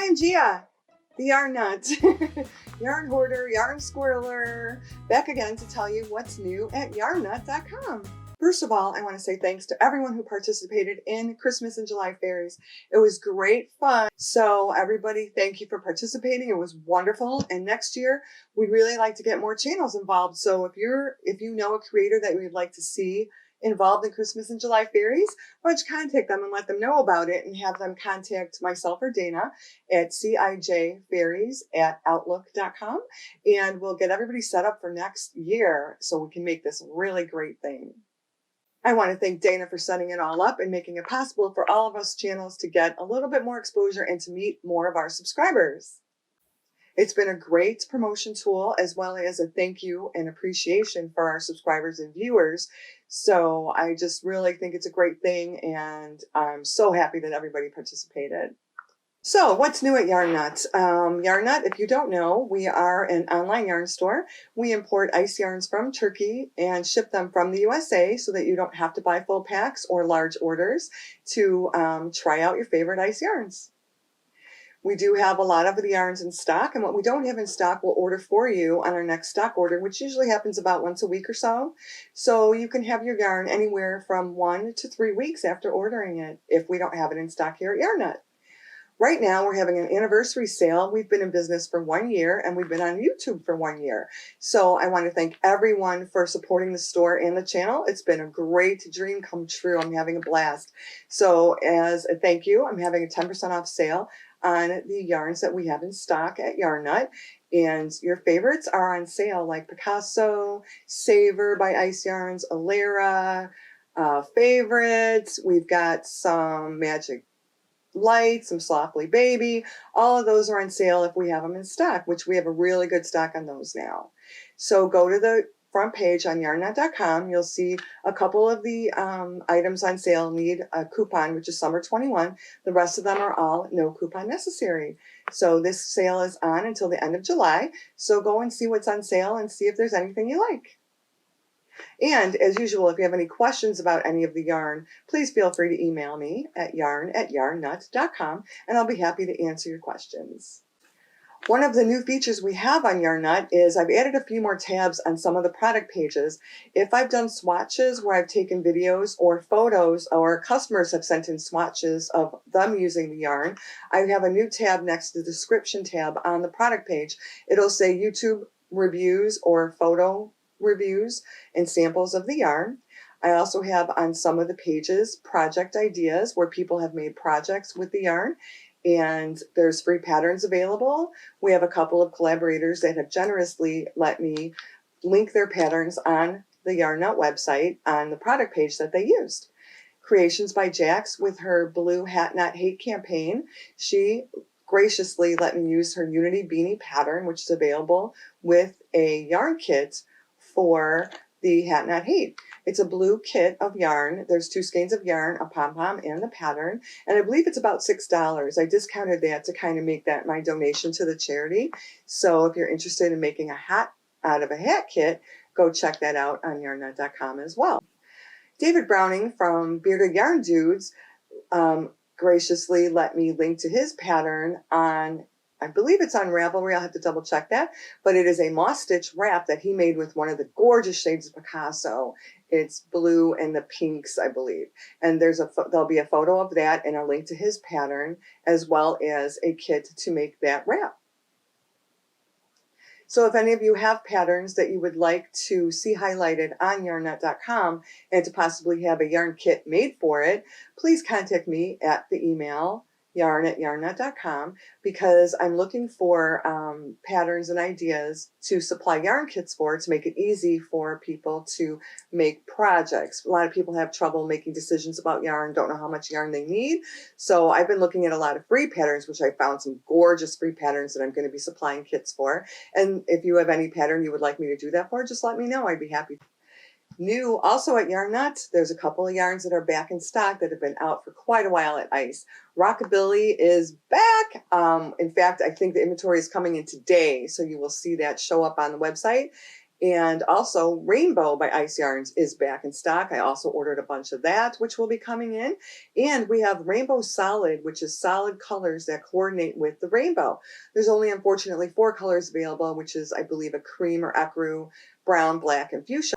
Hi, I'm Gia, the yarn nut, yarn hoarder, yarn squirreler, back again to tell you what's new at yarnnut.com. First of all, I want to say thanks to everyone who participated in Christmas and July fairies. It was great fun. So everybody, thank you for participating. It was wonderful. And next year, we'd really like to get more channels involved. So if you know a creator that we'd like to see involved in Christmas and July fairies, why don't you contact them and let them know about it and have them contact myself or Dana at cijfairies@outlook.com, and we'll get everybody set up for next year so we can make this a really great thing. I want to thank Dana for setting it all up and making it possible for all of us channels to get a little bit more exposure and to meet more of our subscribers. It's been a great promotion tool as well as a thank you and appreciation for our subscribers and viewers. So I just really think it's a great thing, and I'm so happy that everybody participated. So what's new at Yarn Nut? Yarn Nut, if you don't know, we are an online yarn store. We import ice yarns from Turkey and ship them from the USA so that you don't have to buy full packs or large orders to try out your favorite ice yarns. We do have a lot of the yarns in stock, and what we don't have in stock we'll order for you on our next stock order, which usually happens about once a week or so. So you can have your yarn anywhere from 1 to 3 weeks after ordering it if we don't have it in stock here at Yarn Nut. Right now, we're having an anniversary sale. We've been in business for 1 year, and we've been on YouTube for 1 year. So I want to thank everyone for supporting the store and the channel. It's been a great dream come true. I'm having a blast. So as a thank you, I'm having a 10% off sale on the yarns that we have in stock at Yarn Nut. And your favorites are on sale, like Picasso, Savor by Ice Yarns, Alera, favorites. We've got some Magic Light, some Softly Baby. All of those are on sale if we have them in stock, which we have a really good stock on those now. So go to the front page on yarnnut.com. You'll see a couple of the items on sale need a coupon, which is summer 21. The rest of them are all no coupon necessary. So this sale is on until the end of July. So go and see what's on sale and see if there's anything you like. And as usual, if you have any questions about any of the yarn, please feel free to email me at yarn@yarnnut.com, and I'll be happy to answer your questions. One of the new features we have on Yarn Nut is I've added a few more tabs on some of the product pages. If I've done swatches where I've taken videos or photos, or customers have sent in swatches of them using the yarn, I have a new tab next to the description tab on the product page. It'll say YouTube reviews or photo reviews and samples of the yarn. I also have on some of the pages project ideas where people have made projects with the yarn, and there's free patterns available. We have a couple of collaborators that have generously let me link their patterns on the Yarn Nut website on the product page that they used. Creations by Jax with her Blue Hat Not Hate campaign. She graciously let me use her Unity Beanie pattern, which is available with a yarn kit for the Hat Not Hate. It's a blue kit of yarn. There's 2 skeins of yarn, a pom-pom, and the pattern. And I believe it's about $6. I discounted that to kind of make that my donation to the charity. So if you're interested in making a hat out of a hat kit, go check that out on yarnnut.com as well. David Browning from Bearded Yarn Dudes graciously let me link to his pattern on, I believe it's on Ravelry, I'll have to double check that, but it is a moss stitch wrap that he made with one of the gorgeous shades of Picasso. It's blue and the pinks, I believe. And there'll be a photo of that and a link to his pattern, as well as a kit to make that wrap. So if any of you have patterns that you would like to see highlighted on yarnnut.com and to possibly have a yarn kit made for it, please contact me at the email yarn@yarnnut.com, because I'm looking for patterns and ideas to supply yarn kits for, to make it easy for people to make projects. A lot of people have trouble making decisions about yarn, don't know how much yarn they need. So I've been looking at a lot of free patterns, which I found some gorgeous free patterns that I'm going to be supplying kits for. And if you have any pattern you would like me to do that for, just let me know. I'd be happy. New also at Yarn Nut, there's a couple of yarns that are back in stock that have been out for quite a while at ICE. Rockabilly is back. In fact, I think the inventory is coming in today, so you will see that show up on the website. And also Rainbow by Ice Yarns is back in stock. I also ordered a bunch of that, which will be coming in. And we have Rainbow Solid, which is solid colors that coordinate with the rainbow. There's only, unfortunately, 4 colors available, which is, I believe, a cream or ecru, brown, black, and fuchsia.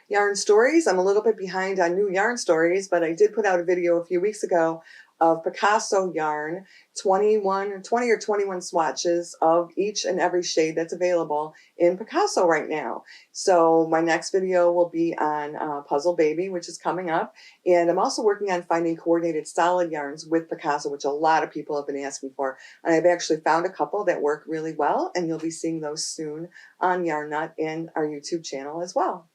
Yarn stories. I'm a little bit behind on new yarn stories, but I did put out a video a few weeks ago of Picasso yarn, 20 or 21 swatches of each and every shade that's available in Picasso right now. So my next video will be on Puzzle Baby, which is coming up. And I'm also working on finding coordinated solid yarns with Picasso, which a lot of people have been asking for. And I've actually found a couple that work really well, and you'll be seeing those soon on Yarn Nut and our YouTube channel as well.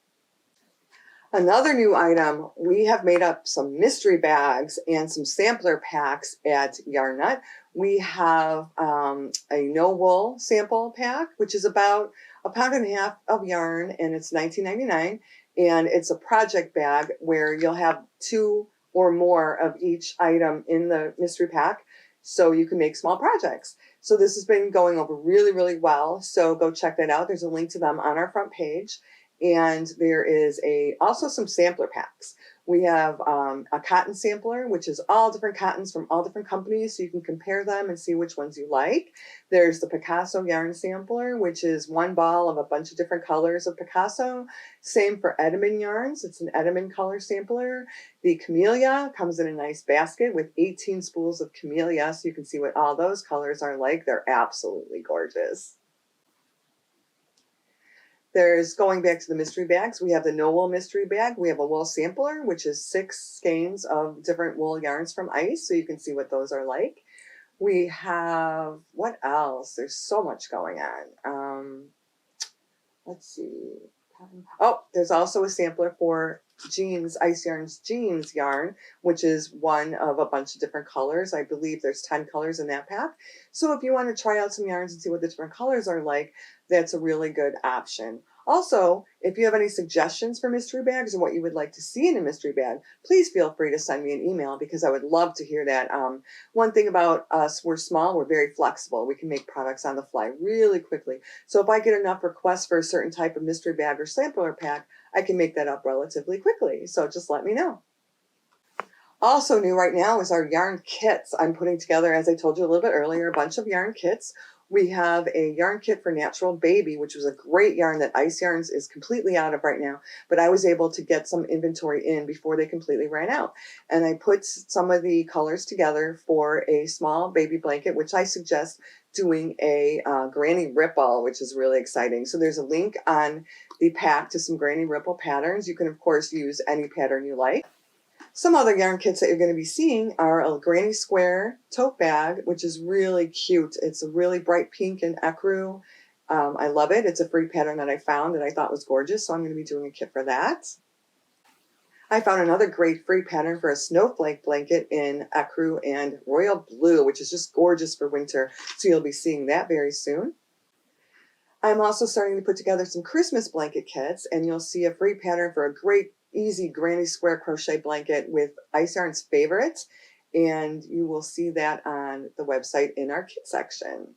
Another new item, we have made up some mystery bags and some sampler packs at Yarn Nut. We have a no wool sample pack, which is about 1.5 pounds of yarn, and it's $19.99. And it's a project bag where you'll have 2 or more of each item in the mystery pack, so you can make small projects. So this has been going over really, really well. So go check that out. There's a link to them on our front page. And there is also some sampler packs. We have a cotton sampler, which is all different cottons from all different companies, so you can compare them and see which ones you like. There's the Picasso yarn sampler, which is 1 ball of a bunch of different colors of Picasso. Same for Edamon yarns. It's an Edamon color sampler. The Camellia comes in a nice basket with 18 spools of Camellia, so you can see what all those colors are like. They're absolutely gorgeous. There's, going back to the mystery bags, we have the no wool mystery bag. We have a wool sampler, which is 6 skeins of different wool yarns from Ice, so you can see what those are like. We have, what else? There's so much going on. Let's see. Oh, there's also a sampler for Jeans, Ice Yarns Jeans yarn, which is one of a bunch of different colors. I believe there's 10 colors in that pack. So if you want to try out some yarns and see what the different colors are like, that's a really good option. Also, if you have any suggestions for mystery bags and what you would like to see in a mystery bag, please feel free to send me an email, because I would love to hear that. One thing about us, we're small, we're very flexible. We can make products on the fly really quickly. So if I get enough requests for a certain type of mystery bag or sampler pack, I can make that up relatively quickly. So just let me know. Also new right now is our yarn kits. I'm putting together, as I told you a little bit earlier, a bunch of yarn kits. We have a yarn kit for Natural Baby, which was a great yarn that Ice Yarns is completely out of right now, but I was able to get some inventory in before they completely ran out. And I put some of the colors together for a small baby blanket, which I suggest doing a granny ripple, which is really exciting. So there's a link on the pack to some granny ripple patterns. You can, of course, use any pattern you like. Some other yarn kits that you're going to be seeing are a granny square tote bag, which is really cute. It's a really bright pink and ecru. I love it. It's a free pattern that I found that I thought was gorgeous, so I'm going to be doing a kit for that. I found another great free pattern for a snowflake blanket in ecru and royal blue, which is just gorgeous for winter, so you'll be seeing that very soon. I'm also starting to put together some Christmas blanket kits, and you'll see a free pattern for a great easy granny square crochet blanket with Ice Yarn's favorites, and you will see that on the website in our kit section.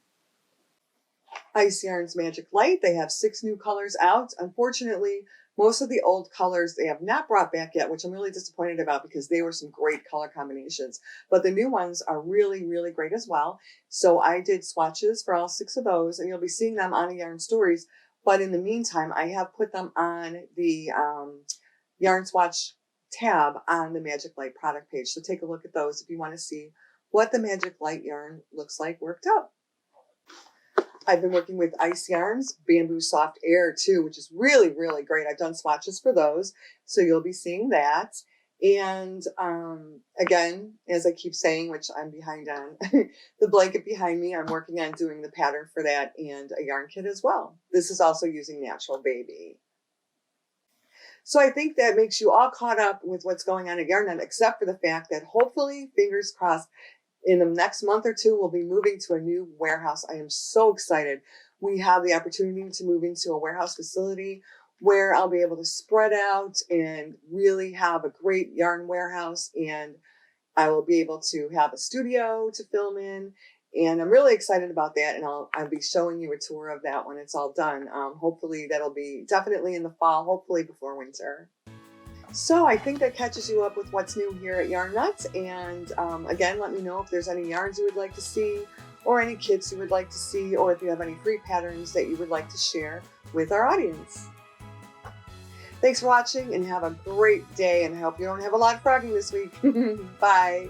Ice Yarn's Magic Light, they have 6 new colors out. Unfortunately, most of the old colors they have not brought back yet, which I'm really disappointed about, because they were some great color combinations. But the new ones are really, really great as well. So I did swatches for all 6 of those, and you'll be seeing them on Yarn Stories. But in the meantime, I have put them on the Yarn Swatch tab on the Magic Light product page. So take a look at those if you want to see what the Magic Light yarn looks like worked up. I've been working with Ice Yarns Bamboo Soft Air too, which is really, really great. I've done swatches for those, so you'll be seeing that. And again, as I keep saying, which I'm behind on, the blanket behind me, I'm working on doing the pattern for that and a yarn kit as well. This is also using Natural Baby. So I think that makes you all caught up with what's going on at Yarn Nut, except for the fact that hopefully, fingers crossed, in the next month or 2, we'll be moving to a new warehouse. I am so excited. We have the opportunity to move into a warehouse facility where I'll be able to spread out and really have a great yarn warehouse, and I will be able to have a studio to film in And I'm really excited about that, and I'll be showing you a tour of that when it's all done. Hopefully that'll be definitely in the fall, hopefully before winter. So I think that catches you up with what's new here at Yarn Nuts. And again, let me know if there's any yarns you would like to see, or any kits you would like to see, or if you have any free patterns that you would like to share with our audience. Thanks for watching, and have a great day, and I hope you don't have a lot of frogging this week. Bye.